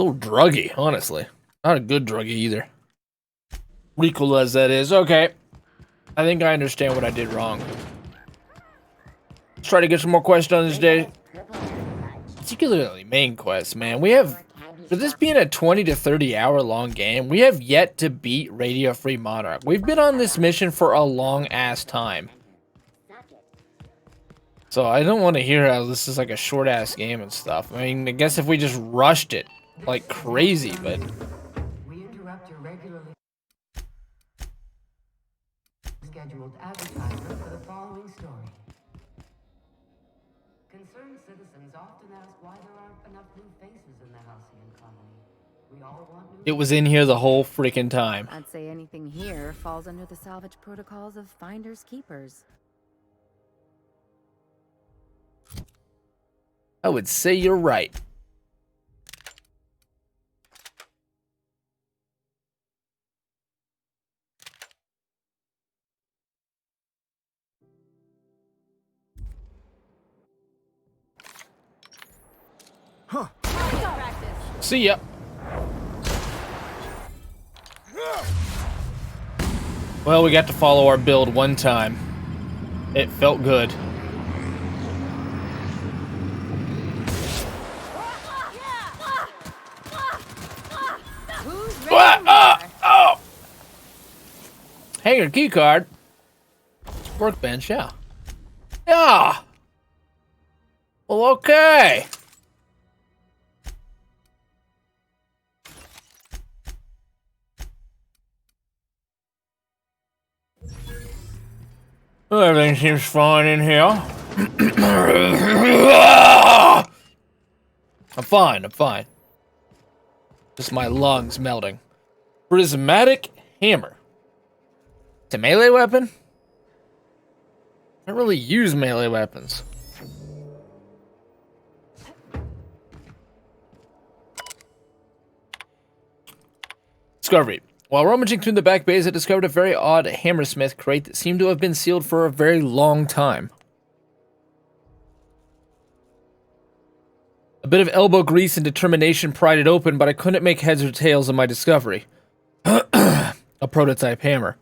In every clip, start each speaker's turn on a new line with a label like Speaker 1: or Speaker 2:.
Speaker 1: A little druggy, honestly. Not a good druggy either. Recool as that is. Okay. I think I understand what I did wrong. Let's try to get some more quests done this day. Particularly main quests, man. We have, for this being a 20 to 30 hour long game, we have yet to beat Radio Free Monarch. We've been on this mission for a long ass time. So I don't want to hear how this is like a short ass game and stuff. I mean, I guess if we just rushed it like crazy, but...
Speaker 2: We interrupt your regularly scheduled advertisement for the following story. Concerned citizens often ask why there aren't enough new faces in the Halcyon colony. We all want new...
Speaker 1: It was in here the whole freaking time.
Speaker 3: I'd say anything here falls under the salvage protocols of finders keepers.
Speaker 1: I would say you're right.
Speaker 4: Huh.
Speaker 1: See ya. Well, we got to follow our build one time. It felt good. Oh! Hangar keycard. Workbench, yeah. Yeah! Well, okay. Well, everything seems fine in here. I'm fine, I'm fine. Just my lungs melting. Prismatic hammer. It's a melee weapon? I don't really use melee weapons. Discovery. While rummaging through the back bays, I discovered a very odd Hammersmith crate that seemed to have been sealed for a very long time. A bit of elbow grease and determination pried it open, but I couldn't make heads or tails of my discovery. A prototype hammer.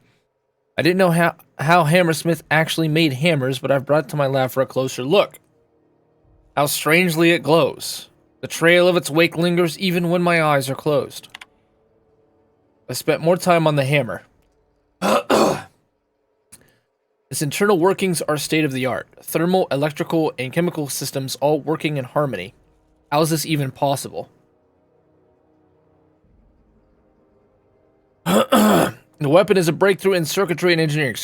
Speaker 1: I didn't know how Hammersmith actually made hammers, but I've brought it to my lab for a closer look. How strangely it glows. The trail of its wake lingers even when my eyes are closed. I spent more time on the hammer. Its internal workings are state-of-the-art. Thermal, electrical, and chemical systems all working in harmony. How is this even possible? The weapon is a breakthrough in circuitry and engineering,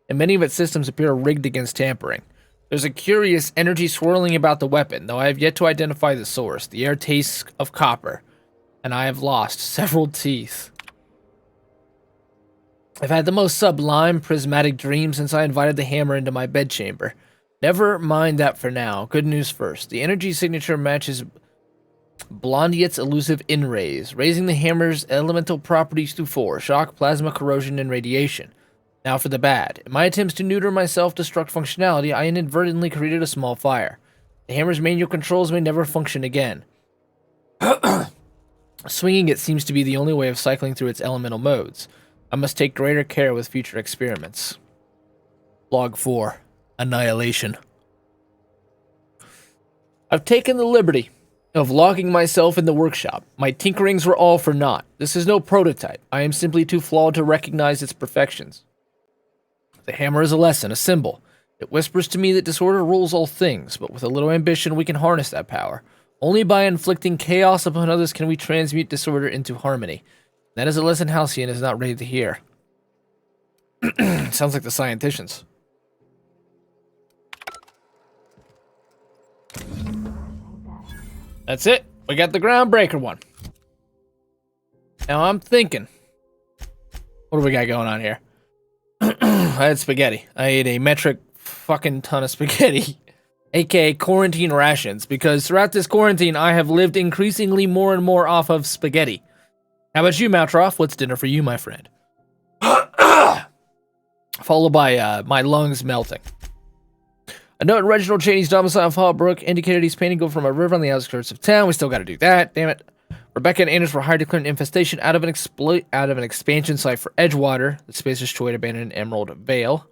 Speaker 1: and many of its systems appear rigged against tampering. There's a curious energy swirling about the weapon, though I have yet to identify the source. The air tastes of copper, and I have lost several teeth. I've had the most sublime prismatic dream since I invited the hammer into my bedchamber. Never mind that for now. Good news first. The energy signature matches Blondiet's elusive in-rays, raising the hammer's elemental properties to 4: shock, plasma, corrosion, and radiation. Now for the bad. In my attempts to neuter my self-destruct functionality, I inadvertently created a small fire. The hammer's manual controls may never function again. Swinging it seems to be the only way of cycling through its elemental modes. I must take greater care with future experiments. Log 4. Annihilation. I've taken the liberty of locking myself in the workshop. My tinkerings were all for naught. This is no prototype. I am simply too flawed to recognize its perfections. The hammer is a lesson, a symbol. It whispers to me that disorder rules all things, but with a little ambition we can harness that power. Only by inflicting chaos upon others can we transmute disorder into harmony. That is a lesson Halcyon is not ready to hear. Sounds like the scienticians. That's it. We got the groundbreaker one. Now I'm thinking. What do we got going on here? I had spaghetti. I ate a metric fucking ton of spaghetti. AKA quarantine rations. Because throughout this quarantine, I have lived increasingly more and more off of spaghetti. How about you, Maltroff? What's dinner for you, my friend? Followed by my lungs melting. A note in Reginald Cheney's domicile in Fallbrook indicated he's painting go from a river on the outskirts of town. We still got to do that. Damn it. Rebecca and Anders were hired to clear an infestation out of an expansion site for Edgewater, the space destroyed abandoned Emerald Vale.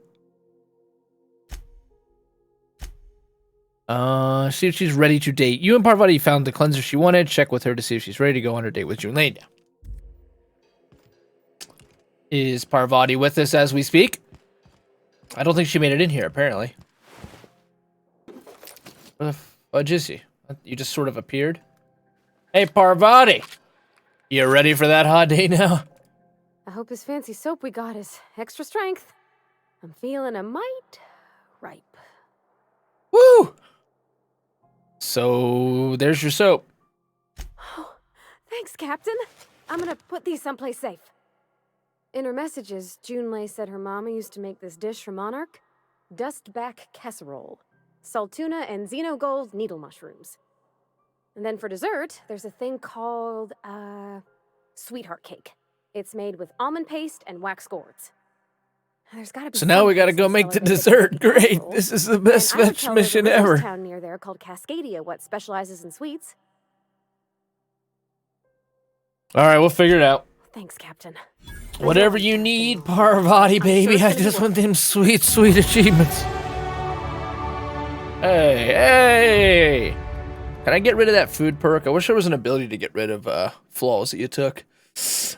Speaker 1: See if she's ready to date. You and Parvati found the cleanser she wanted. Check with her to see if she's ready to go on her date with June Lane. Is Parvati with us as we speak? I don't think she made it in here, apparently. Where the fudge is she? You just sort of appeared? Hey, Parvati! You ready for that hot day now?
Speaker 4: I hope this fancy soap we got is extra strength. I'm feeling a mite ripe.
Speaker 1: Woo! So, there's your soap.
Speaker 4: Oh, thanks, Captain. I'm gonna put these someplace safe. In her messages, Junlei said her mama used to make this dish for Monarch. Dustback casserole. Saltuna and Xenogold needle mushrooms. And then for dessert, there's a thing called, sweetheart cake. It's made with almond paste and wax gourds. There's gotta be
Speaker 1: So now we gotta
Speaker 4: place
Speaker 1: go
Speaker 4: to
Speaker 1: make the
Speaker 4: celebrate
Speaker 1: dessert.
Speaker 4: the
Speaker 1: Great.
Speaker 4: casserole.
Speaker 1: This is the best
Speaker 4: And I would
Speaker 1: fetch
Speaker 4: tell her
Speaker 1: mission
Speaker 4: there's a
Speaker 1: ever.
Speaker 4: town near there called Cascadia what specializes in sweets.
Speaker 1: Alright, we'll figure it out.
Speaker 4: Thanks, Captain.
Speaker 1: Whatever you need, Parvati, baby.
Speaker 4: sure
Speaker 1: I
Speaker 4: it's gonna
Speaker 1: just
Speaker 4: be
Speaker 1: want them sweet, sweet achievements. Hey, hey! Can I get rid of that food perk? I wish there was an ability to get rid of flaws that you took.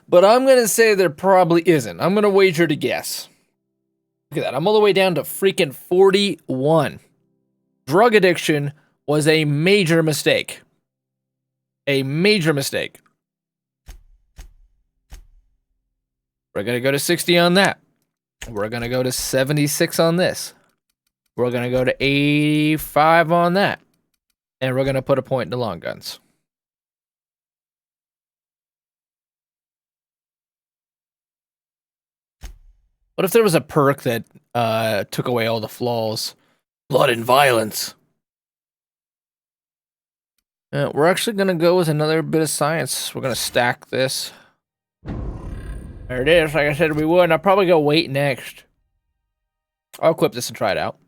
Speaker 1: But I'm gonna say there probably isn't. I'm gonna wager to guess. Look at that. I'm all the way down to freaking 41. Drug addiction was a major mistake. A major mistake. We're going to go to 60 on that. We're going to go to 76 on this. We're going to go to 85 on that. And we're going to put a point in the long guns. What if there was a perk that took away all the flaws? Blood and violence. We're actually going to go with another bit of science. We're going to stack this. There it is, like I said we would, and I'll probably go wait next. I'll equip this and try it out.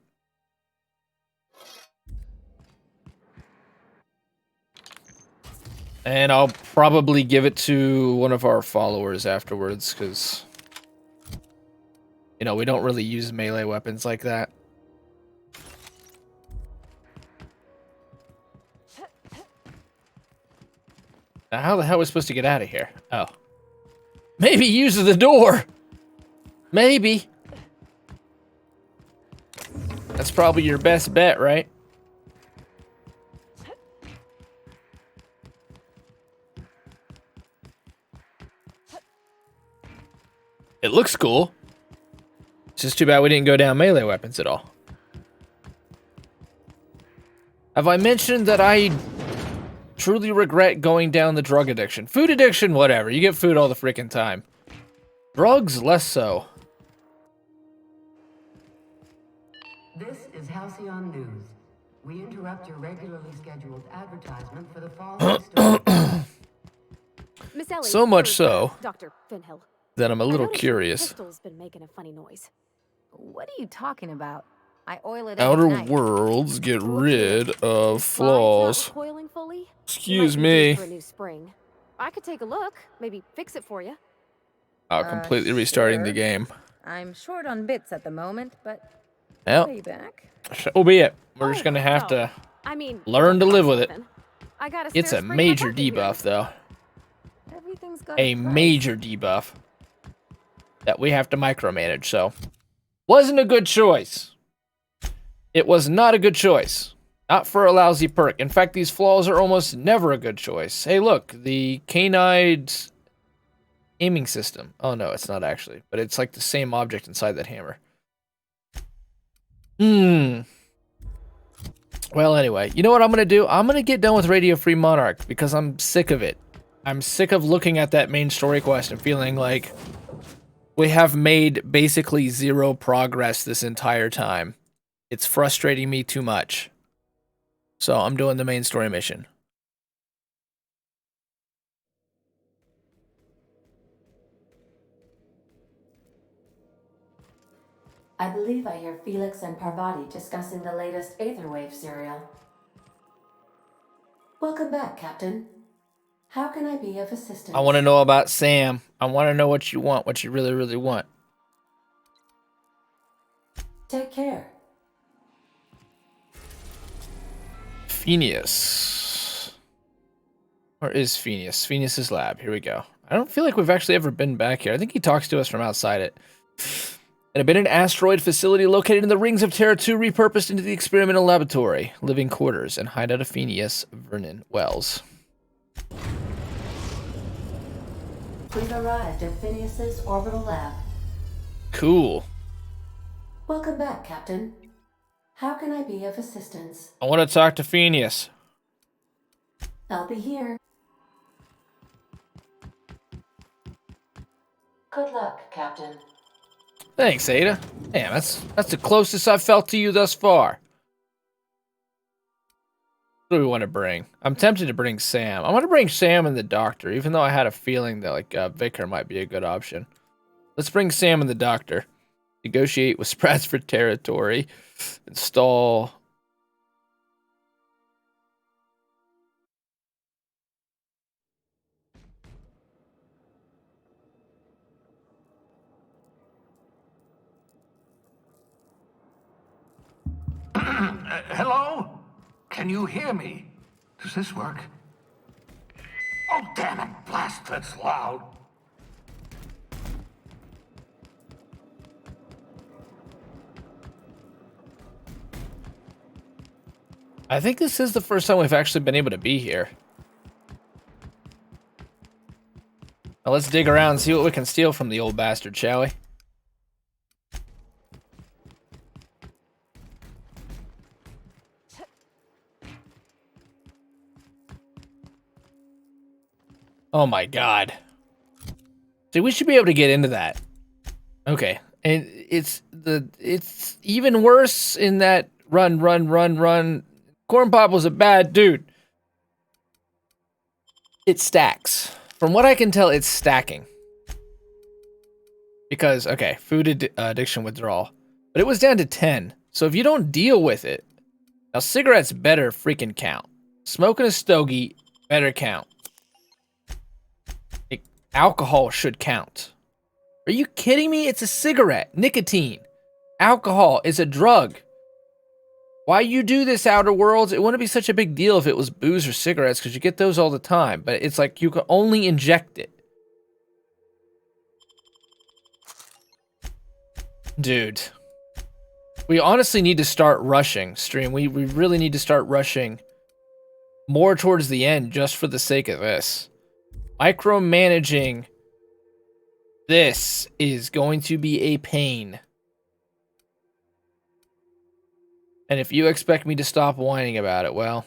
Speaker 1: And I'll probably give it to one of our followers afterwards, because, you know, we don't really use melee weapons like that. Now, how the hell are we supposed to get out of here? Oh. Maybe use the door. Maybe. That's probably your best bet, right? It looks cool. It's just too bad we didn't go down melee weapons at all. Have I mentioned that I truly regret going down the drug addiction? Food addiction, whatever. You get food all the freaking time. Drugs, less so.
Speaker 2: This is Halcyon News. We interrupt your regularly scheduled advertisement for the following story.
Speaker 4: Miss Ellie,
Speaker 1: So much
Speaker 4: or,
Speaker 1: so
Speaker 4: Dr. Finhill.
Speaker 1: that I'm a
Speaker 4: I
Speaker 1: little
Speaker 4: noticed your
Speaker 1: curious.
Speaker 4: pistol's been making a funny noise.
Speaker 3: What are you talking about? I oil it
Speaker 1: Outer
Speaker 3: every night.
Speaker 1: worlds get
Speaker 4: Look
Speaker 1: rid
Speaker 4: here.
Speaker 1: of
Speaker 4: The slide's
Speaker 1: flaws.
Speaker 4: not recoiling fully.
Speaker 1: Excuse
Speaker 4: Might be due
Speaker 1: me.
Speaker 4: for a new spring. I could take a look, maybe fix it for you.
Speaker 1: Completely restarting the
Speaker 3: sure.
Speaker 1: game.
Speaker 3: I'm short on bits at the moment, but
Speaker 1: Well,
Speaker 3: pay back.
Speaker 1: so be it. We're just
Speaker 4: Oh,
Speaker 1: gonna have
Speaker 4: no.
Speaker 1: to
Speaker 4: I mean,
Speaker 1: learn to
Speaker 4: don't
Speaker 1: live
Speaker 4: cost
Speaker 1: with it.
Speaker 4: nothing. I got
Speaker 1: It's a
Speaker 4: spare spring
Speaker 1: major
Speaker 4: bucket here.
Speaker 1: debuff, though.
Speaker 3: Everything's got
Speaker 1: A
Speaker 3: price.
Speaker 1: major debuff that we have to micromanage, so. Wasn't a good choice. It was not a good choice. Not for a lousy perk. In fact, these flaws are almost never a good choice. Hey, look, the canine aiming system. Oh, no, it's not actually. But it's like the same object inside that hammer. Well, anyway, you know what I'm going to do? I'm going to get done with Radio Free Monarch because I'm sick of it. I'm sick of looking at that main story quest and feeling like we have made basically zero progress this entire time. It's frustrating me too much. So I'm doing the main story mission.
Speaker 5: I believe I hear Felix and Parvati discussing the latest Aetherwave serial. Welcome back, Captain. How can I be of assistance?
Speaker 1: I want to know about Sam. I want to know what you want, what you really, really want.
Speaker 5: Take care.
Speaker 1: Phineas. Where is Phineas? Phineas's lab. Here we go. I don't feel like we've actually ever been back here. I think he talks to us from outside it. An abandoned asteroid facility located in the rings of Terra 2 repurposed into the experimental laboratory, living quarters, and hideout of Phineas Vernon Wells.
Speaker 5: We've arrived at Phineas's orbital lab.
Speaker 1: Cool.
Speaker 5: Welcome back, Captain. How can I be of assistance?
Speaker 1: I want to talk to Phineas.
Speaker 5: I'll be here. Good luck, Captain.
Speaker 1: Thanks, Ada. Damn, that's the closest I've felt to you thus far. What do we want to bring? I'm tempted to bring Sam. I want to bring Sam and the Doctor, even though I had a feeling that like Vicar might be a good option. Let's bring Sam and the Doctor. Negotiate with Sprats for territory. Install.
Speaker 6: Hello? Can you hear me? Does this work? Oh, damn it, blast, that's loud.
Speaker 1: I think this is the first time we've actually been able to be here. Now let's dig around and see what we can steal from the old bastard, shall we? Oh my god. See, we should be able to get into that. Okay. And it's even worse in that run. Corn Pop was a bad dude. It stacks. From what I can tell, it's stacking. Because, okay, food addiction withdrawal. But it was down to 10. So if you don't deal with it, now cigarettes better freaking count. Smoking a stogie better count. Alcohol should count. Are you kidding me? It's a cigarette. Nicotine. Alcohol is a drug. Why you do this, Outer Worlds? It wouldn't be such a big deal if it was booze or cigarettes, because you get those all the time. But it's like you can only inject it. Dude. We honestly need to start rushing, stream. We really need to start rushing more towards the end just for the sake of this. Micromanaging this is going to be a pain. And if you expect me to stop whining about it, well,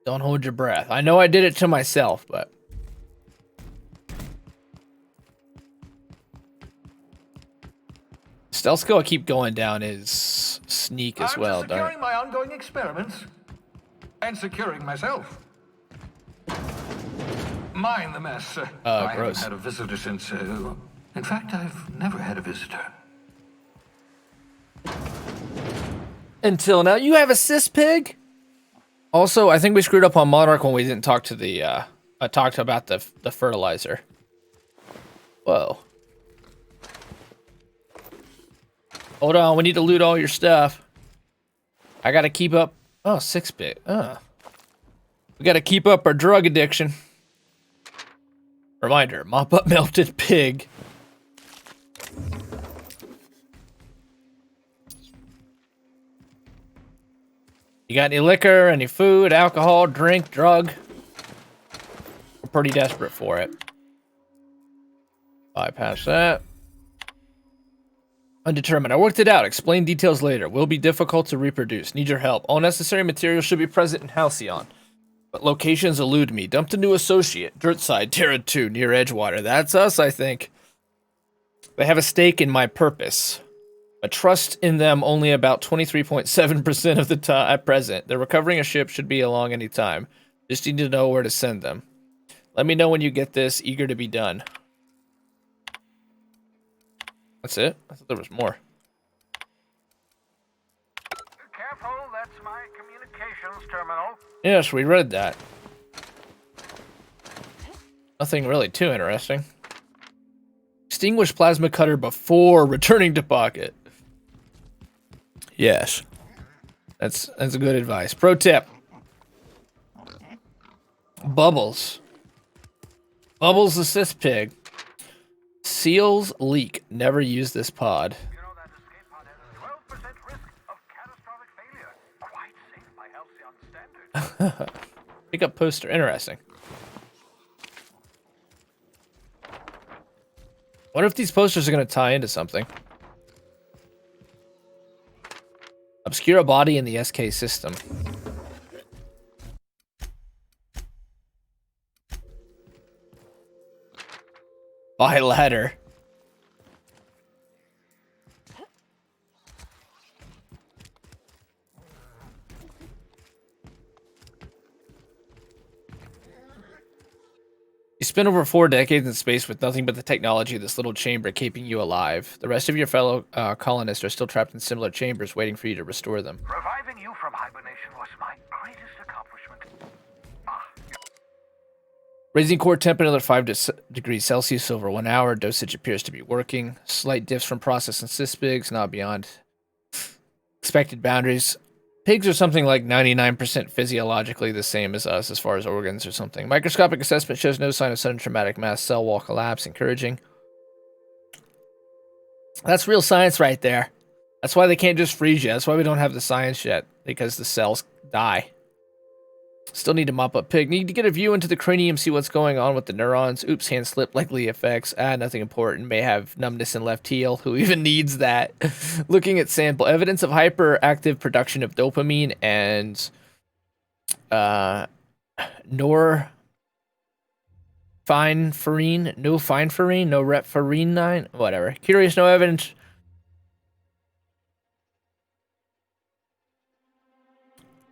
Speaker 1: don't hold your breath. I know I did it to myself, but... Stealth skill I keep going down is sneak as well,
Speaker 6: I'm
Speaker 1: don't
Speaker 6: securing my ongoing experiments. And securing myself. Mind the mess. I
Speaker 1: gross.
Speaker 6: haven't had a visitor since... in fact, I've never had a visitor.
Speaker 1: Until now. You have a cis pig? Also, I think we screwed up on Monarch when we didn't talk to the, talked about the fertilizer. Whoa. Hold on, we need to loot all your stuff. I gotta keep up... Oh, 6-bit. We gotta keep up our drug addiction. Reminder, mop up melted pig. You got any liquor, any food, alcohol, drink, drug? We're pretty desperate for it. Bypass that. Undetermined. I worked it out. Explain details later. Will be difficult to reproduce. Need your help. All necessary materials should be present in Halcyon. But locations elude me. Dumped a new associate. Dirtside, Terra 2, near Edgewater. That's us, I think. They have a stake in my purpose. But trust in them only about 23.7% of the time at present. They're recovering a ship, should be along any time. Just need to know where to send them. Let me know when you get this. Eager to be done. That's it? I thought there was more.
Speaker 6: Careful, that's my communications terminal.
Speaker 1: Yes, we read that. Nothing really too interesting. Extinguish plasma cutter before returning to pocket. Yes. That's a good advice. Pro tip. Bubbles. Bubbles the cis pig. Seals leak. Never use this pod.
Speaker 6: You know that escape pod has a 12% risk of catastrophic failure. Quite safe by Halcyon standards.
Speaker 1: Pick up poster. Interesting. What if these posters are going to tie into something? Obscure a body in the SK system. By ladder. You spent over 4 decades in space with nothing but the technology of this little chamber keeping you alive. The rest of your fellow colonists are still trapped in similar chambers waiting for you to restore them.
Speaker 6: Reviving you from hibernation was my greatest accomplishment.
Speaker 1: Raising core temp another 5 degrees Celsius over 1 hour. Dosage appears to be working. Slight diffs from process and cyspigs, not beyond expected boundaries. Pigs are something like 99% physiologically the same as us as far as organs or something. Microscopic assessment shows no sign of sudden traumatic mass cell wall collapse. Encouraging. That's real science right there. That's why they can't just freeze you. That's why we don't have the science yet, because the cells die. Still need to mop up pig. Need to get a view into the cranium, see what's going on with the neurons. Oops, hand slip, likely effects. Nothing important. May have numbness in left heel. Who even needs that? Looking at sample. Evidence of hyperactive production of dopamine and norepinephrine, whatever. Curious, no evidence.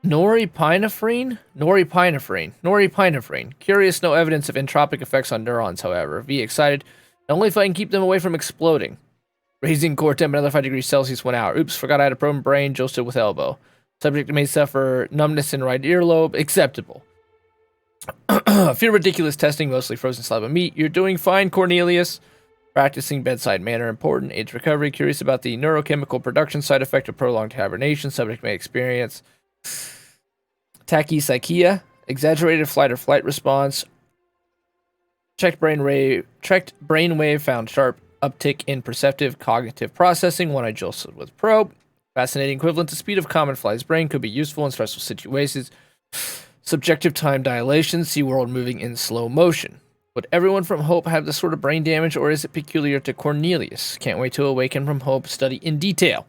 Speaker 1: Norepinephrine. Curious, no evidence of entropic effects on neurons, however. V excited. Only if I can keep them away from exploding. Raising core temp another 5 degrees Celsius 1 hour. Oops, forgot I had a prone brain, josted with elbow. Subject may suffer numbness in right earlobe. Acceptable. Fear ridiculous testing, mostly frozen slab of meat. You're doing fine, Cornelius. Practicing bedside manner important. Age recovery. Curious about the neurochemical production side effect of prolonged hibernation. Subject may experience tachypsychia, exaggerated flight or flight response. Checked brainwave found sharp uptick in perceptive cognitive processing. One I jostled with probe. Fascinating equivalent to speed of common fly's brain, could be useful in stressful situations. Subjective time dilation, see world moving in slow motion. Would everyone from Hope have this sort of brain damage, or is it peculiar to Cornelius? Can't wait to awaken from Hope, study in detail.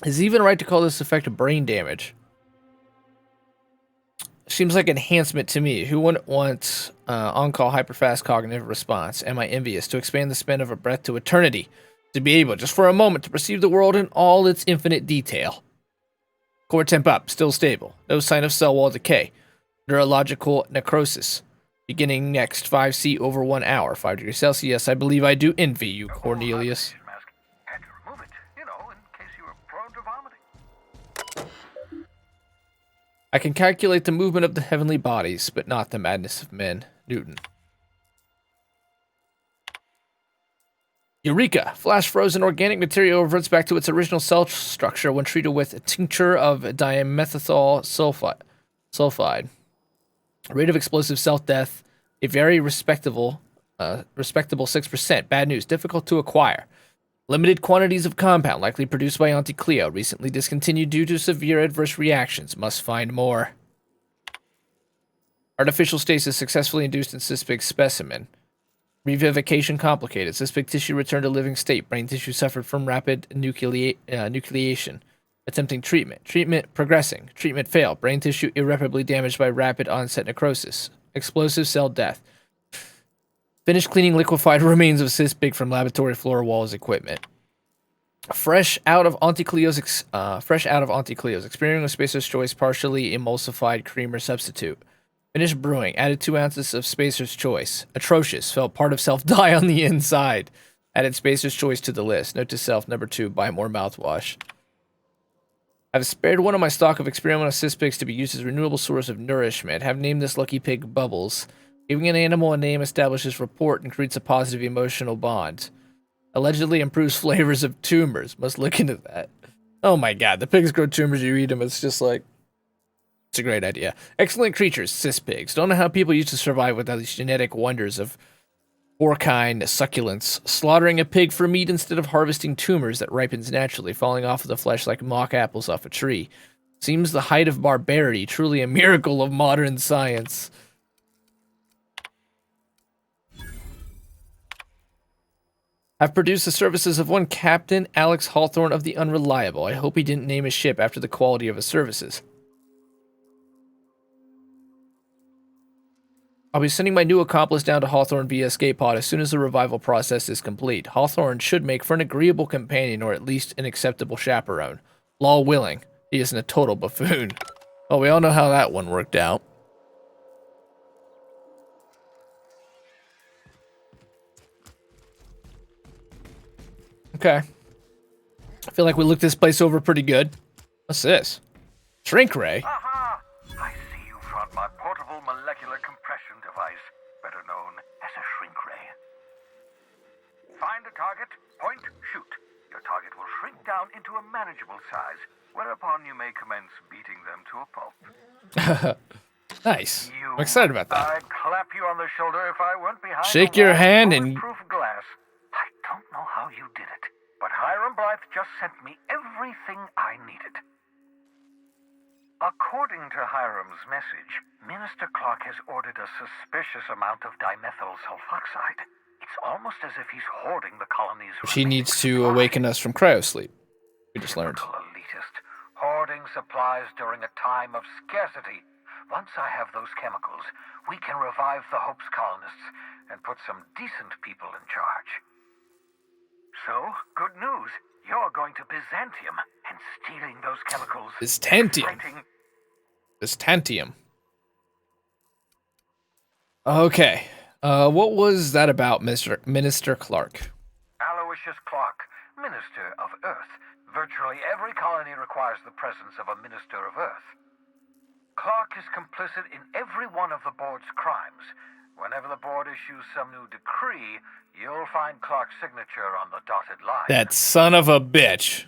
Speaker 1: Is it even right to call this effect brain damage? Seems like enhancement to me. Who wouldn't want on-call hyperfast cognitive response? Am I envious? To expand the span of a breath to eternity. To be able, just for a moment, to perceive the world in all its infinite detail. Core temp up, still stable. No sign of cell wall decay. Neurological necrosis. Beginning next 5C over 1 hour. 5 degrees Celsius. Yes, I believe I do envy you, Cornelius.
Speaker 6: Mask. Had to remove it, you know, in case you were prone to vomiting.
Speaker 1: I can calculate the movement of the heavenly bodies, but not the madness of men. Newton. Eureka! Flash frozen organic material reverts back to its original cell structure when treated with a tincture of dimethyl sulfide. Rate of explosive self-death, a very respectable 6%. Bad news, difficult to acquire. Limited quantities of compound, likely produced by Auntie Cleo, recently discontinued due to severe adverse reactions. Must find more. Artificial stasis successfully induced in cyspig specimen. Revivification complicated. Cyspig tissue returned to living state. Brain tissue suffered from rapid nucleation. Attempting treatment. Treatment progressing. Treatment failed. Brain tissue irreparably damaged by rapid onset necrosis. Explosive cell death. Finished cleaning liquefied remains of cyspig from laboratory floor walls equipment. Fresh out of Auntie Cleo's experimenting with Spacer's Choice partially emulsified creamer substitute. Finished brewing. Added 2 ounces of Spacer's Choice. Atrocious. Felt part of self die on the inside. Added Spacer's Choice to the list. Note to self, number 2, buy more mouthwash. I've spared one of my stock of experimental cyspigs to be used as a renewable source of nourishment. Have named this lucky pig Bubbles. Giving an animal a name establishes rapport and creates a positive emotional bond. Allegedly improves flavors of tumors. Must look into that. Oh my god, the pigs grow tumors, you eat them, it's just like... It's a great idea. Excellent creatures, cis pigs. Don't know how people used to survive without these genetic wonders of porcine succulents. Slaughtering a pig for meat instead of harvesting tumors that ripens naturally, falling off of the flesh like mock apples off a tree. Seems the height of barbarity, truly a miracle of modern science. I've produced the services of one Captain Alex Hawthorne of the Unreliable. I hope he didn't name his ship after the quality of his services. I'll be sending my new accomplice down to Hawthorne via escape pod as soon as the revival process is complete. Hawthorne should make for an agreeable companion or at least an acceptable chaperone. Law willing, he isn't a total buffoon. Well, we all know how that one worked out. Okay. I feel like we looked this place over pretty good. What's this? Shrink ray?
Speaker 6: Aha! I see you found my portable molecular compression device, better known as a shrink ray. Find a target, point, shoot. Your target will shrink down into a manageable size, whereupon you may commence beating them to a pulp.
Speaker 1: Nice. I'm excited about that.
Speaker 6: I'd clap you on the shoulder if I weren't behind
Speaker 1: Shake
Speaker 6: the
Speaker 1: your
Speaker 6: wall of
Speaker 1: hand and-
Speaker 6: bulletproof glass. I don't know how you did it, but Hiram Blythe just sent me everything I needed. According to Hiram's message, Minister Clark has ordered a suspicious amount of dimethyl sulfoxide. It's almost as if he's hoarding the colony's...
Speaker 1: She needs to awaken us from cryosleep. We just learned.
Speaker 6: Typical elitist. Hoarding supplies during a time of scarcity. Once I have those chemicals, we can revive the Hope's colonists and put some decent people in charge. So, good news. You're going to Byzantium and stealing those chemicals.
Speaker 1: Byzantium.
Speaker 6: Exciting.
Speaker 1: Byzantium. Okay. What was that about, Minister Clark?
Speaker 6: Aloysius Clark, Minister of Earth. Virtually every colony requires the presence of a Minister of Earth. Clark is complicit in every one of the board's crimes. Whenever the board issues some new decree, you'll find Clark's signature on the dotted line.
Speaker 1: That son of a bitch.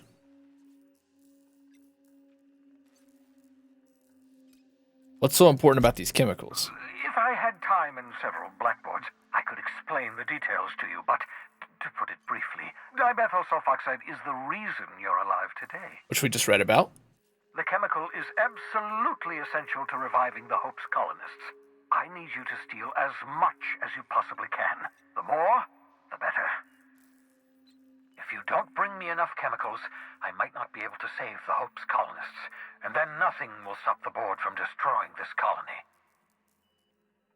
Speaker 1: What's so important about these chemicals?
Speaker 6: If I had time and several blackboards, I could explain the details to you, but to put it briefly, dimethyl sulfoxide is the reason you're alive today.
Speaker 1: Which we just read about.
Speaker 6: The chemical is absolutely essential to reviving the Hope's colonists. I need you to steal as much as you possibly can. The more, the better. If you don't bring me enough chemicals, I might not be able to save the Hope's colonists, and then nothing will stop the board from destroying this colony.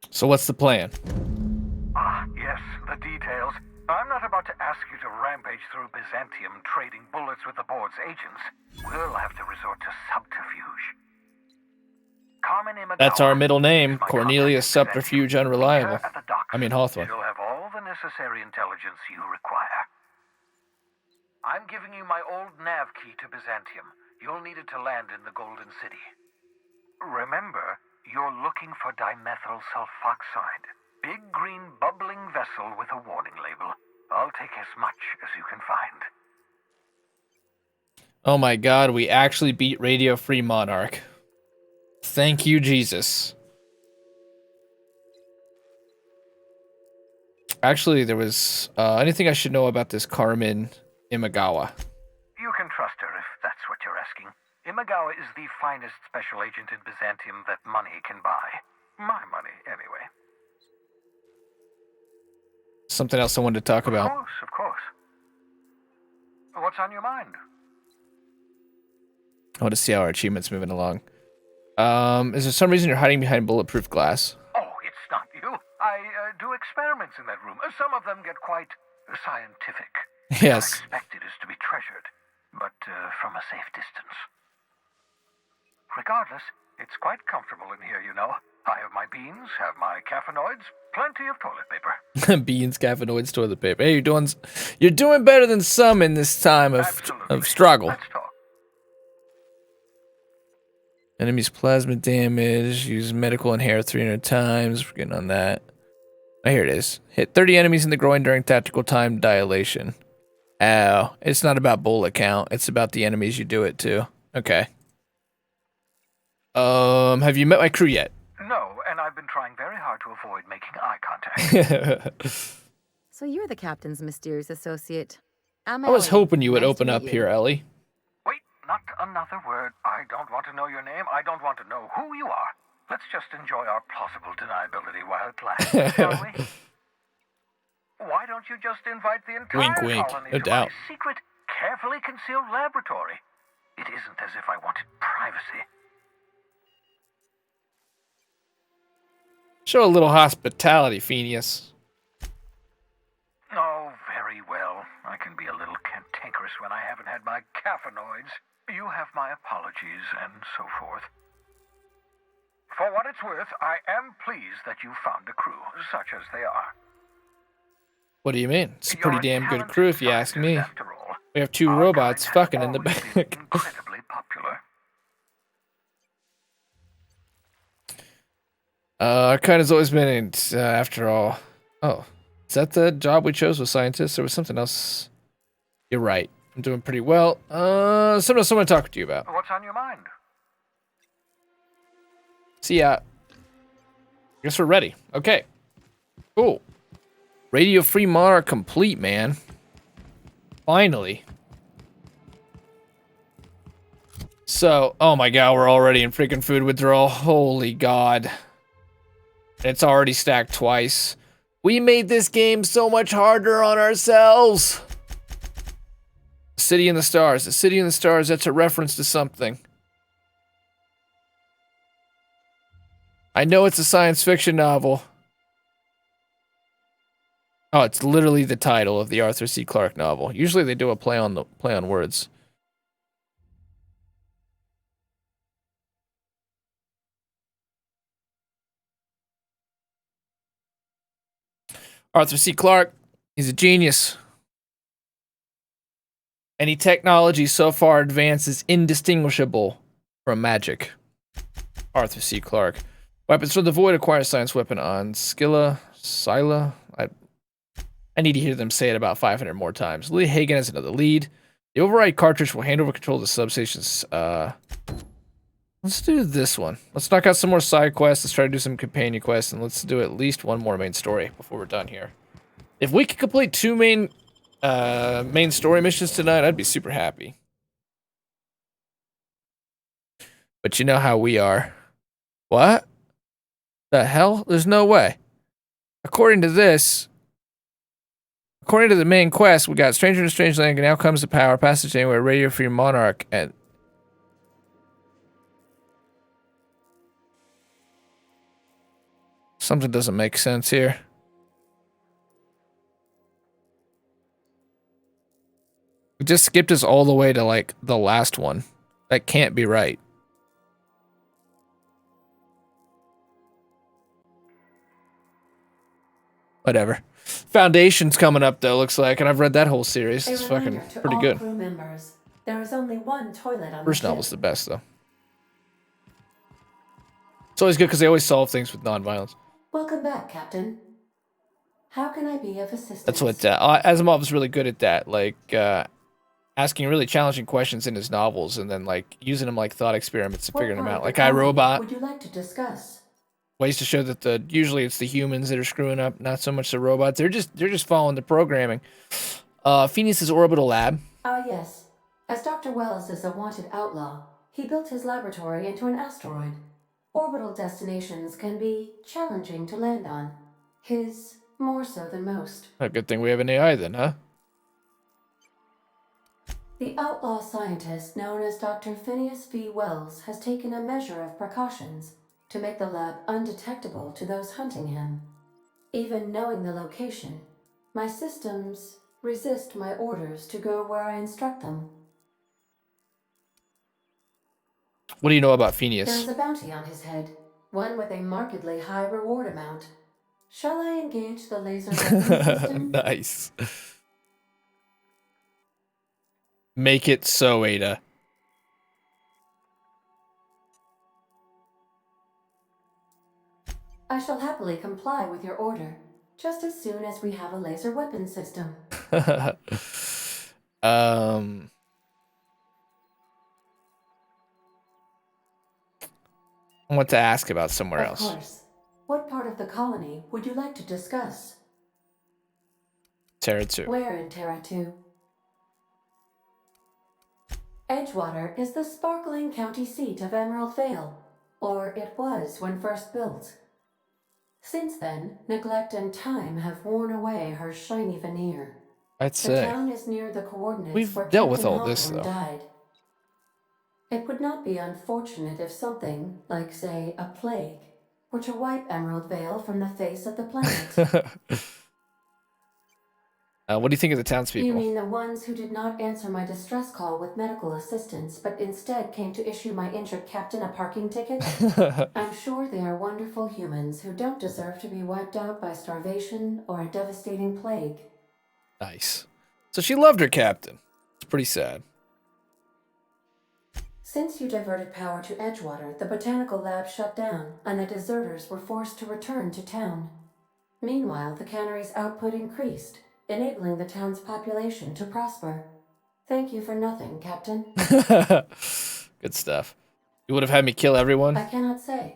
Speaker 1: So what's the plan?
Speaker 6: Ah, yes, the details. I'm not about to ask you to rampage through Byzantium trading bullets with the board's agents. We'll have to resort to subterfuge. Carmen Imagawa,
Speaker 1: That's our middle name,
Speaker 6: my
Speaker 1: Cornelius
Speaker 6: contact in
Speaker 1: Subterfuge
Speaker 6: Byzantium.
Speaker 1: Unreliable.
Speaker 6: Meet her at the docks.
Speaker 1: I mean Hawthorne.
Speaker 6: She'll have all the necessary intelligence you require. I'm giving you my old nav key to Byzantium. You'll need it to land in the Golden City. Remember, you're looking for dimethyl sulfoxide. Big green bubbling vessel with a warning label. I'll take as much as you can find.
Speaker 1: Oh my god, we actually beat Radio Free Monarch. Thank you, Jesus. Actually, there was anything I should know about this Carmen Imagawa.
Speaker 6: You can trust her if that's what you're asking. Imagawa is the finest special agent in Byzantium that money can buy. My money, anyway.
Speaker 1: Something else I wanted to talk about.
Speaker 6: Of course. What's on your mind?
Speaker 1: I want to see how our achievement's moving along. Is there some reason you're hiding behind bulletproof glass?
Speaker 6: Oh, it's not you. I do experiments in that room. Some of them get quite scientific.
Speaker 1: Yes.
Speaker 6: Unexpected is to be treasured, but from a safe distance. Regardless, it's quite comfortable in here, you know. I have my beans, have my caffeinoids, plenty of toilet paper.
Speaker 1: Beans, caffeinoids, toilet paper. Hey, you're doing better than some in this time of
Speaker 6: Absolutely.
Speaker 1: struggle.
Speaker 6: Let's talk.
Speaker 1: Enemies plasma damage. Use medical inhale 300 times. We're getting on that. Oh, here it is. Hit 30 enemies in the groin during tactical time dilation. Oh, it's not about bullet count. It's about the enemies you do it to. Okay. Have you met my crew yet?
Speaker 6: No, and I've been trying very hard to avoid making eye contact.
Speaker 3: So you're the captain's mysterious associate. I'm
Speaker 1: I was
Speaker 3: Ellie.
Speaker 1: hoping you would
Speaker 3: Nice
Speaker 1: open
Speaker 3: to
Speaker 1: up
Speaker 3: meet
Speaker 1: here,
Speaker 3: you.
Speaker 1: Ellie.
Speaker 6: Wait, not another word. I don't want to know your name. I don't want to know who you are. Let's just enjoy our plausible deniability while it lasts, shall we? Why don't you just invite the entire
Speaker 1: Wink, wink.
Speaker 6: colony
Speaker 1: No
Speaker 6: to
Speaker 1: doubt.
Speaker 6: my secret, carefully concealed laboratory? It isn't as if I wanted privacy.
Speaker 1: Show a little hospitality, Phineas.
Speaker 6: Oh, very well. I can be a little cantankerous when I haven't had my caffeinoids. You have my apologies and so forth. For what it's worth, I am pleased that you found a crew, such as they are.
Speaker 1: What do you mean? It's a
Speaker 6: You're
Speaker 1: pretty damn good
Speaker 6: talented
Speaker 1: crew, if you ask
Speaker 6: scientist,
Speaker 1: me.
Speaker 6: after all.
Speaker 1: We have 2
Speaker 6: Our
Speaker 1: robots
Speaker 6: kind has
Speaker 1: fucking in the
Speaker 6: always been
Speaker 1: back.
Speaker 6: incredibly popular.
Speaker 1: Our kind has always been, after all. Oh, is that the job we chose with scientists? There was something else. You're right. I'm doing pretty well. Something else I want to talk to you about.
Speaker 6: What's on your mind?
Speaker 1: See ya. Guess we're ready. Okay. Cool. Radio Free Monarch complete, man. Finally. So, oh my god, we're already in freaking food withdrawal. Holy god. It's already stacked twice. We made this game so much harder on ourselves. City in the Stars. The City in the Stars, that's a reference to something. I know it's a science fiction novel. Oh, it's literally the title of the Arthur C. Clarke novel. Usually they do a play on words. Arthur C. Clarke, he's a genius. Any technology so far advanced is indistinguishable from magic. Arthur C. Clarke. Weapons from the Void acquire science weapon on Scylla. I need to hear them say it about 500 more times. Lee Hagen has another lead. The override cartridge will hand over control of the substations. Let's do this one. Let's knock out some more side quests. Let's try to do some companion quests, and let's do at least one more main story before we're done here. If we could complete 2 main story missions tonight, I'd be super happy. But you know how we are. What? The hell? There's no way. According to this, according to the main quest, we got Stranger in Strangeland, and now comes the power, passage anywhere, Radio Free Monarch, and something doesn't make sense here. We just skipped us all the way to, like, the last one. That can't be right. Whatever. Foundation's coming up, though, looks like, and I've read that whole series.
Speaker 5: A
Speaker 1: It's fucking
Speaker 5: reminder to
Speaker 1: pretty
Speaker 5: all
Speaker 1: good.
Speaker 5: crew members, there is only one toilet on
Speaker 1: First
Speaker 5: the
Speaker 1: novel's
Speaker 5: ship.
Speaker 1: the best, though. It's always good because they always solve things with non-violence.
Speaker 5: Welcome back, Captain. How can I be of assistance?
Speaker 1: That's what Asimov's really good at that, like asking really challenging questions in his novels and then like using them like thought experiments and
Speaker 5: What
Speaker 1: figuring them
Speaker 5: part
Speaker 1: out.
Speaker 5: of
Speaker 1: Like
Speaker 5: the colony
Speaker 1: iRobot,
Speaker 5: would you like to discuss?
Speaker 1: ways to show that usually it's the humans that are screwing up, not so much the robots. They're just following the programming. Phineas's orbital lab.
Speaker 5: Ah, yes. As Dr. Wells is a wanted outlaw, he built his laboratory into an asteroid. Orbital destinations can be challenging to land on. His more so than most.
Speaker 1: A good thing we have an AI then, huh?
Speaker 5: The outlaw scientist known as Dr. Phineas V. Wells has taken a measure of precautions to make the lab undetectable to those hunting him. Even knowing the location, my systems resist my orders to go where I instruct them.
Speaker 1: What do you know about
Speaker 5: There
Speaker 1: Phineas?
Speaker 5: is a bounty on his head, one with a markedly high reward amount. Shall I engage the laser weapon system?
Speaker 1: Nice. Make it so, Ada.
Speaker 5: I shall happily comply with your order, just as soon as we have a laser weapon system.
Speaker 1: um, I want to ask about somewhere
Speaker 5: Of
Speaker 1: else.
Speaker 5: course. What part of the colony would you like to discuss?
Speaker 1: Terra 2.
Speaker 5: Where in Terra 2? Edgewater is the sparkling county seat of Emerald Vale, or it was when first built. Since then, neglect and time have worn away her shiny veneer.
Speaker 1: I'd
Speaker 5: The
Speaker 1: say.
Speaker 5: town is near the coordinates
Speaker 1: We've
Speaker 5: where
Speaker 1: dealt with
Speaker 5: Captain
Speaker 1: all this,
Speaker 5: Hawthorne
Speaker 1: though.
Speaker 5: died. It would not be unfortunate if something, like, say, a plague, were to wipe Emerald Vale from the face of the planet.
Speaker 1: What do you think of the
Speaker 5: You
Speaker 1: townspeople?
Speaker 5: mean the ones who did not answer my distress call with medical assistance, but instead came to issue my injured captain a parking ticket? I'm sure they are wonderful humans who don't deserve to be wiped out by starvation or a devastating plague.
Speaker 1: Nice. So she loved her captain. It's pretty sad.
Speaker 5: Since you diverted power to Edgewater, the botanical lab shut down, and the deserters were forced to return to town. Meanwhile, the cannery's output increased, enabling the town's population to prosper. Thank you for nothing, Captain.
Speaker 1: Good stuff. You would have had me kill everyone?
Speaker 5: I cannot say.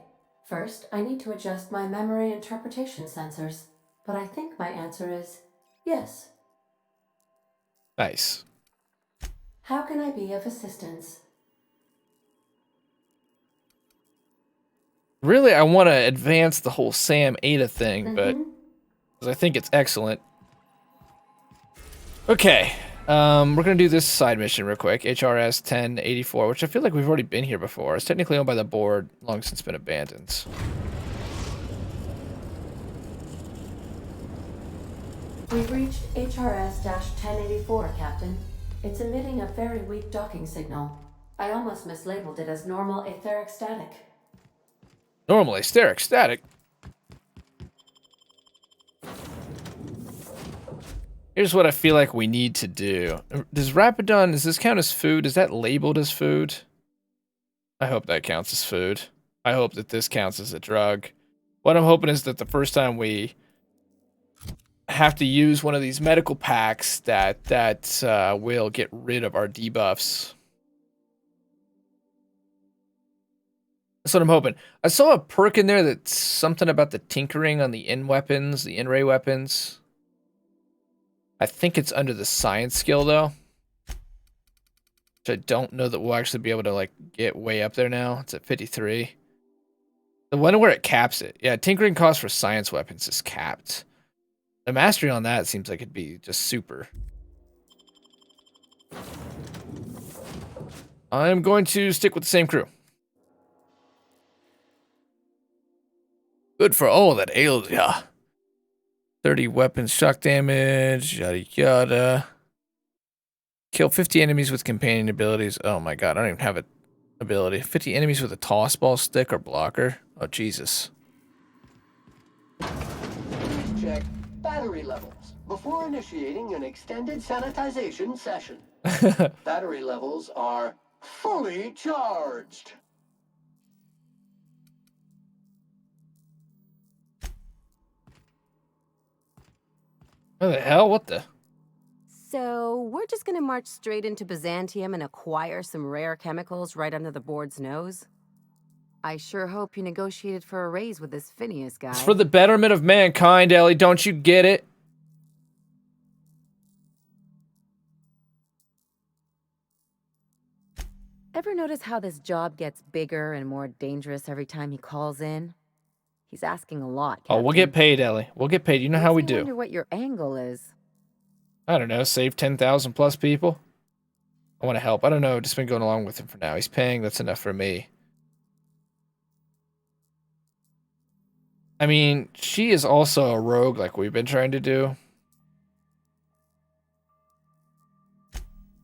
Speaker 5: First, I need to adjust my memory interpretation sensors, but I think my answer is yes.
Speaker 1: Nice.
Speaker 5: How can I be of assistance?
Speaker 1: Really, I want to advance the whole Sam Ada thing, but
Speaker 5: Mhm.
Speaker 1: because I think it's excellent. Okay, we're gonna do this side mission real quick. HRS 1084, which I feel like we've already been here before. It's technically owned by the board, long since been abandoned.
Speaker 5: We've reached HRS-1084, Captain. It's emitting a very weak docking signal. I almost mislabeled it as normal etheric static.
Speaker 1: Normally, steric, static. Here's what I feel like we need to do. Does Rapidon, does this count as food? Is that labeled as food? I hope that counts as food. I hope that this counts as a drug. What I'm hoping is that the first time we have to use one of these medical packs that will get rid of our debuffs. That's what I'm hoping. I saw a perk in there that's something about the tinkering on the in-weapons, the in-ray weapons. I think it's under the science skill, though. Which I don't know that we'll actually be able to, like, get way up there now. It's at 53. I wonder where it caps it. Yeah, tinkering cost for science weapons is capped. The mastery on that seems like it'd be just super. I'm going to stick with the same crew. Good for all that ails ya. 30 weapons shock damage, yada yada. Kill 50 enemies with companion abilities. Oh my god, I don't even have an ability. 50 enemies with a toss ball, stick, or blocker. Oh, Jesus.
Speaker 7: Check battery levels before initiating an extended sanitization session. Battery levels are fully charged.
Speaker 1: What the hell? What the?
Speaker 8: So, we're just gonna march straight into Byzantium and acquire some rare chemicals right under the board's nose? I sure hope you negotiated for a raise with this Phineas guy.
Speaker 1: It's for the betterment of mankind, Ellie. Don't you get it?
Speaker 8: Ever notice how this job gets bigger and more dangerous every time he calls in? He's asking a lot,
Speaker 1: Oh, we'll get
Speaker 8: Captain.
Speaker 1: paid, Ellie. We'll get paid. You know how we
Speaker 8: Makes me
Speaker 1: do.
Speaker 8: wonder what your angle is.
Speaker 1: I don't know. Save 10,000 plus people. I want to help. I don't know. Just been going along with him for now. He's paying. That's enough for me. I mean, she is also a rogue like we've been trying to do.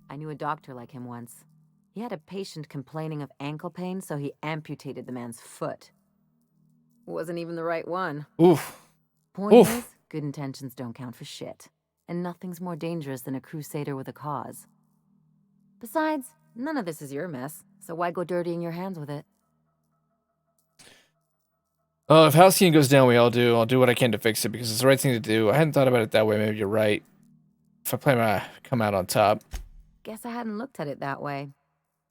Speaker 8: I knew a doctor like him once. He had a patient complaining of ankle pain, so he amputated the man's foot. Wasn't even the right one.
Speaker 1: Oof.
Speaker 8: Point
Speaker 1: Oof.
Speaker 8: is, good intentions don't count for shit. And nothing's more dangerous than a crusader with a cause. Besides, none of this is your mess, so why go dirtying your hands with it?
Speaker 1: Oh, if Halcyon goes down, we all do. I'll do what I can to fix it because it's the right thing to do. I hadn't thought about it that way. Maybe you're right. If I plan to come out on top.
Speaker 3: Guess I hadn't looked at it that way.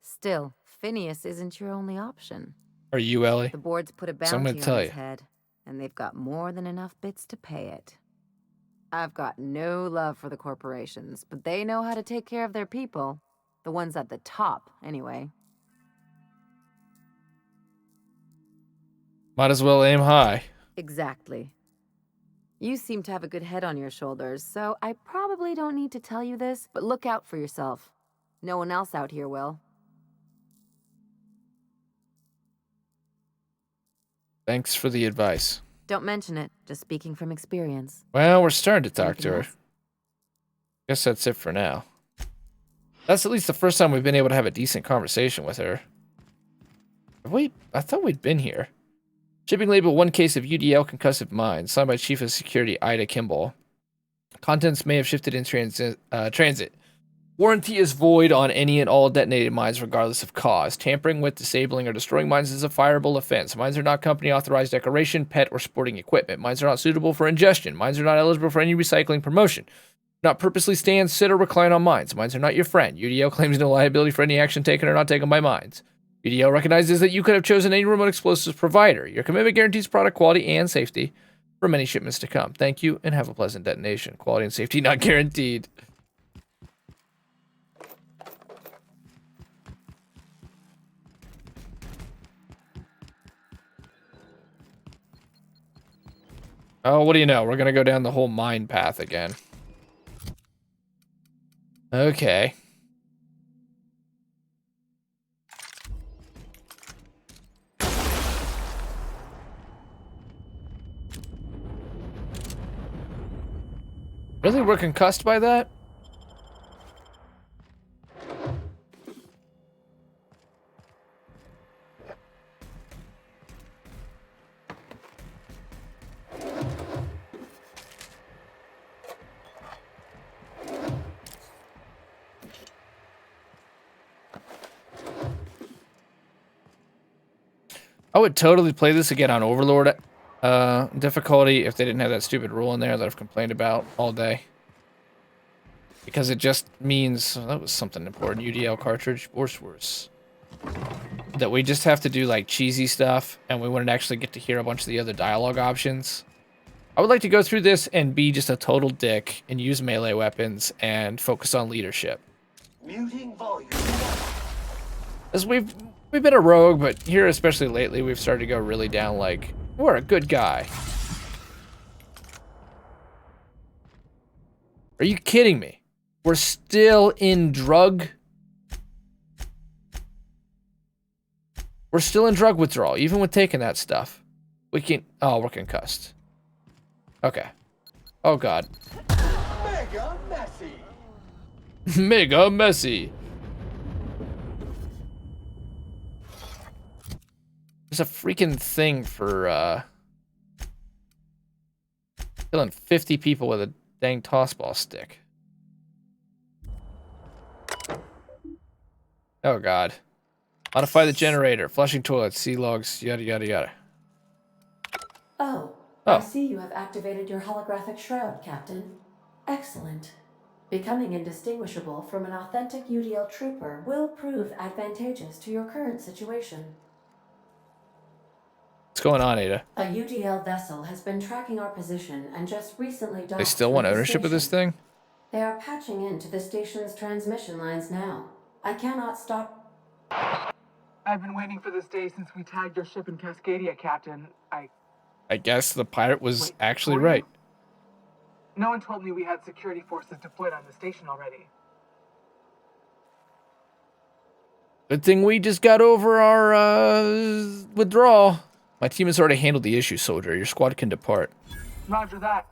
Speaker 3: Still, Phineas isn't your only option.
Speaker 1: Are you, Ellie?
Speaker 3: The board's put a
Speaker 1: So I'm gonna
Speaker 3: bounty
Speaker 1: tell
Speaker 3: on his
Speaker 1: you.
Speaker 3: head, and they've got more than enough bits to pay it. I've got no love for the corporations, but they know how to take care of their people. The ones at the top, anyway.
Speaker 1: Might as well aim high.
Speaker 3: Exactly. You seem to have a good head on your shoulders, so I probably don't need to tell you this, but look out for yourself. No one else out here will.
Speaker 1: Thanks for the advice.
Speaker 3: Don't mention it, just speaking from experience.
Speaker 1: Well, we're starting to talk to
Speaker 3: Anything
Speaker 1: her.
Speaker 3: else?
Speaker 1: Guess that's it for now. That's at least the first time we've been able to have a decent conversation with her. I thought we'd been here. Shipping label, 1 case of UDL concussive mines, signed by Chief of Security Ida Kimball. Contents may have shifted in transit. Warranty is void on any and all detonated mines regardless of cause. Tampering with, disabling, or destroying mines is a fireable offense. Mines are not company-authorized decoration, pet, or sporting equipment. Mines are not suitable for ingestion. Mines are not eligible for any recycling promotion. Do not purposely stand, sit, or recline on mines. Mines are not your friend. UDL claims no liability for any action taken or not taken by mines. UDL recognizes that you could have chosen any remote explosives provider. Your commitment guarantees product quality and safety for many shipments to come. Thank you, and have a pleasant detonation. Quality and safety not guaranteed. Oh, what do you know? We're gonna go down the whole mine path again. Okay. Really? We're concussed by that? I would totally play this again on Overlord difficulty if they didn't have that stupid rule in there that I've complained about all day. Because it just means, that was something important, UDL cartridge, worse. That we just have to do like cheesy stuff and we wouldn't actually get to hear a bunch of the other dialogue options. I would like to go through this and be just a total dick and use melee weapons and focus on leadership.
Speaker 7: Muting volume.
Speaker 1: As we've been a rogue, but here, especially lately, we've started to go really down like, we're a good guy. Are you kidding me? We're still in drug. We're still in drug withdrawal, even with taking that stuff. We can, oh, we're concussed. Okay. Oh, God.
Speaker 7: Mega messy.
Speaker 1: Mega messy. There's a freaking thing for killing 50 people with a dang tossball stick. Oh god. Modify the generator, flushing toilets, sea logs, yada yada yada.
Speaker 5: Oh,
Speaker 1: Oh.
Speaker 5: I see you have activated your holographic shroud, Captain. Excellent. Becoming indistinguishable from an authentic UDL trooper will prove advantageous to your current situation.
Speaker 1: What's going on, Ada?
Speaker 5: A UDL vessel has been tracking our position and just recently docked
Speaker 1: They still want
Speaker 5: with the
Speaker 1: ownership of this
Speaker 5: station.
Speaker 1: thing?
Speaker 5: They are patching into the station's transmission lines now. I cannot stop.
Speaker 9: I've been waiting for this day since we tagged your ship in Cascadia, Captain.
Speaker 1: I guess the pirate was
Speaker 9: Wait,
Speaker 1: actually
Speaker 9: were you?
Speaker 1: right.
Speaker 9: No one told me we had security forces deployed on the station already.
Speaker 1: Good thing we just got over our withdrawal. My team has already handled the issue, soldier. Your squad can depart.
Speaker 9: Roger that.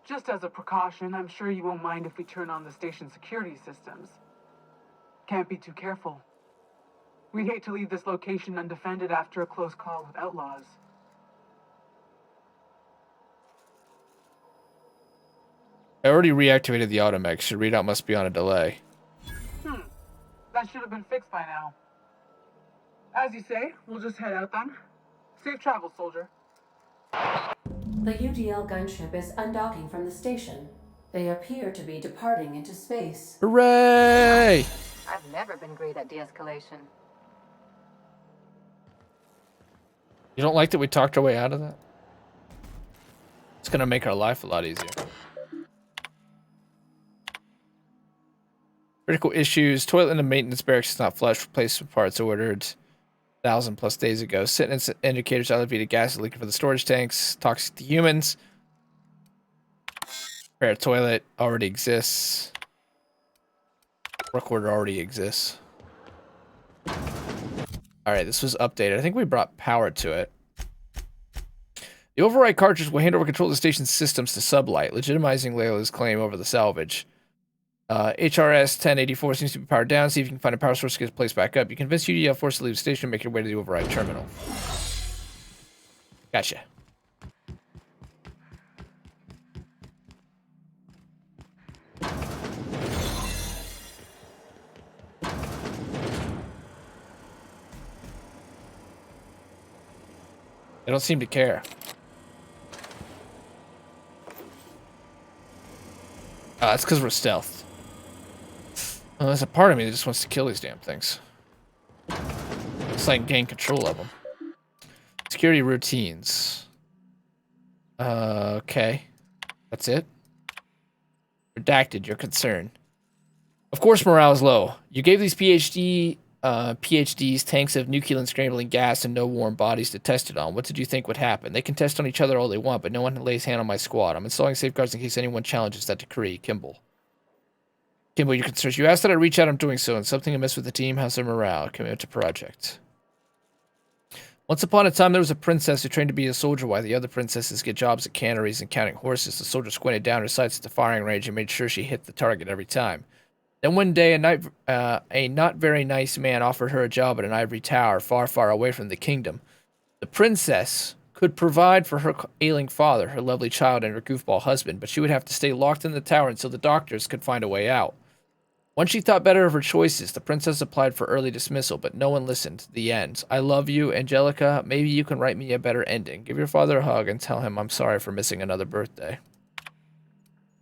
Speaker 9: Just as a precaution, I'm sure you won't mind if we turn on the station security systems. Can't be too careful. We'd hate to leave this location undefended after a close call with outlaws.
Speaker 1: I already reactivated the automech. Your readout must be on a delay.
Speaker 9: That should have been fixed by now. As you say, we'll just head out then. Safe travel, soldier.
Speaker 5: The UDL gunship is undocking from the station. They appear to be departing into space.
Speaker 1: Hooray!
Speaker 3: I've never been great at de-escalation.
Speaker 1: You don't like that we talked our way out of that? It's gonna make our life a lot easier. Critical issues. Toilet in the maintenance barracks is not flushed. Replacement parts ordered 1,000+ days ago. Sitting indicators elevated gas leaking for the storage tanks. Toxic to humans. Repair toilet already exists. Work order already exists. Alright, this was updated. I think we brought power to it. The override cartridge will hand over control of the station's systems to Sublight, legitimizing Layla's claim over the salvage. HRS 1084 seems to be powered down. See if you can find a power source to get it placed back up. You convince UDL force to leave the station and make your way to the override terminal. Gotcha. They don't seem to care. That's because we're stealthed. Well, there's a part of me that just wants to kill these damn things. It's like gain control of them. Security routines. Okay. That's it. Redacted, your concern. Of course morale is low. You gave these PhDs tanks of nuclear and scrambling gas and no warm bodies to test it on. What did you think would happen? They can test on each other all they want, but no one lays hand on my squad. I'm installing safeguards in case anyone challenges that decree. Kimball. Kimball, your concerns. You asked that I reach out. I'm doing so. And something amiss with the team. How's their morale? Commit to project. Once upon a time, there was a princess who trained to be a soldier while the other princesses get jobs at canneries and counting horses. The soldier squinted down her sights at the firing range and made sure she hit the target every time. Then one day, a not very nice man offered her a job at an ivory tower far, far away from the kingdom. The princess could provide for her ailing father, her lovely child, and her goofball husband, but she would have to stay locked in the tower until the doctors could find a way out. Once she thought better of her choices, the princess applied for early dismissal, but no one listened. The end. I love you, Angelica. Maybe you can write me a better ending. Give your father a hug and tell him I'm sorry for missing another birthday.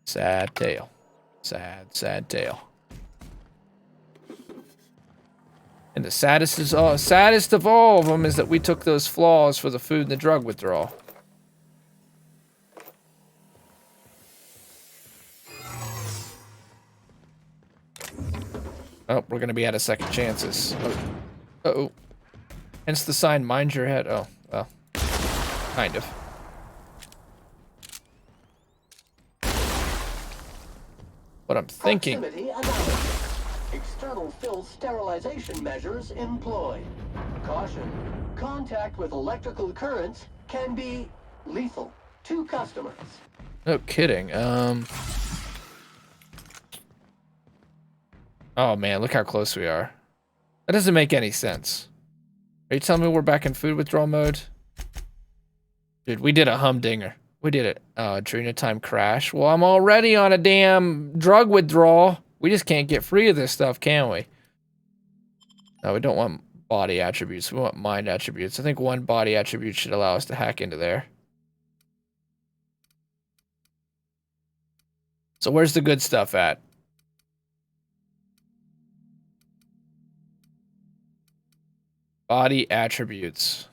Speaker 1: Sad tale. Sad, sad tale. And the saddest of all of them is that we took those flaws for the food and the drug withdrawal. Oh, we're gonna be out of second chances. Uh-oh. Hence the sign, mind your head. Oh, well. Kind of. What I'm thinking.
Speaker 7: Proximity analysis. External fill sterilization measures employed. Caution. Contact with electrical currents can be lethal to customers.
Speaker 1: No kidding. Oh man, look how close we are. That doesn't make any sense. Are you telling me we're back in food withdrawal mode? Dude, we did a humdinger. We did it. Adrena time crash. Well, I'm already on a damn drug withdrawal. We just can't get free of this stuff, can we? No, we don't want body attributes. We want mind attributes. I think one body attribute should allow us to hack into there. So where's the good stuff at? Body attributes.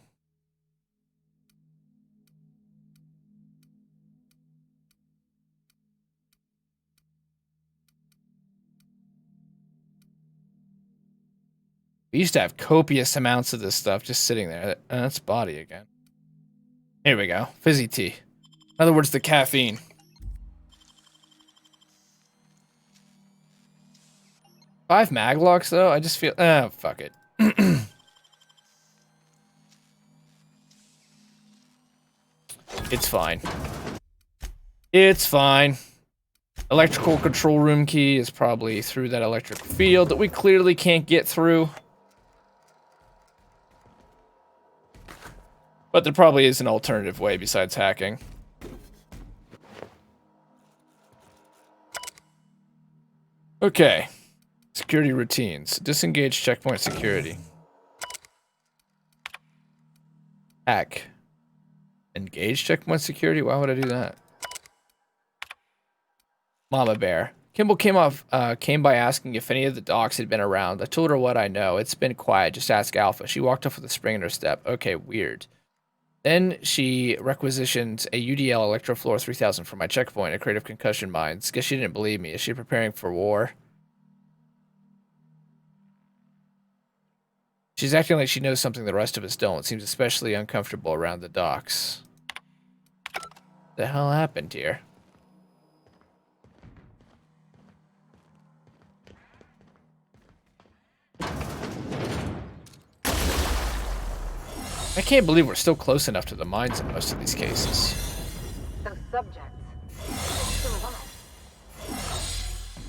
Speaker 1: We used to have copious amounts of this stuff just sitting there. That's body again. Here we go. Fizzy tea. In other words, the caffeine. Five maglocks, though? I just feel... fuck it. It's fine. It's fine. Electrical control room key is probably through that electric field that we clearly can't get through. But there probably is an alternative way besides hacking. Okay. Security routines. Disengage checkpoint security. Heck. Engage checkpoint security? Why would I do that? Mama Bear. Kimball came by asking if any of the docs had been around. I told her what I know. It's been quiet. Just ask Alpha. She walked off with a spring in her step. Okay, weird. Then she requisitioned a UDL Electrofloor 3000 for my checkpoint at Creative Concussion Mines. Guess she didn't believe me. Is she preparing for war? She's acting like she knows something the rest of us don't. Seems especially uncomfortable around the docks. The hell happened here? I can't believe we're still close enough to the mines in most of these cases.
Speaker 2: Those subjects. Still alive.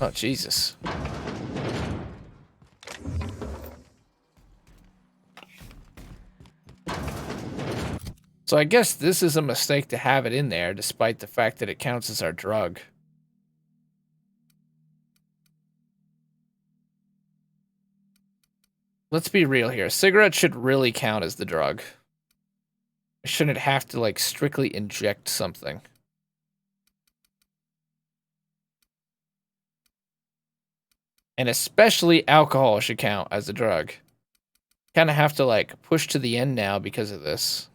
Speaker 1: Oh, Jesus. So I guess this is a mistake to have it in there, despite the fact that it counts as our drug. Let's be real here. Cigarettes should really count as the drug. I shouldn't have to, like, strictly inject something. And especially alcohol should count as a drug. Kind of have to, like, push to the end now because of this.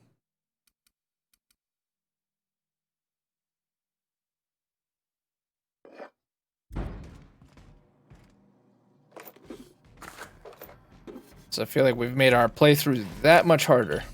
Speaker 1: So I feel like we've made our playthrough that much harder.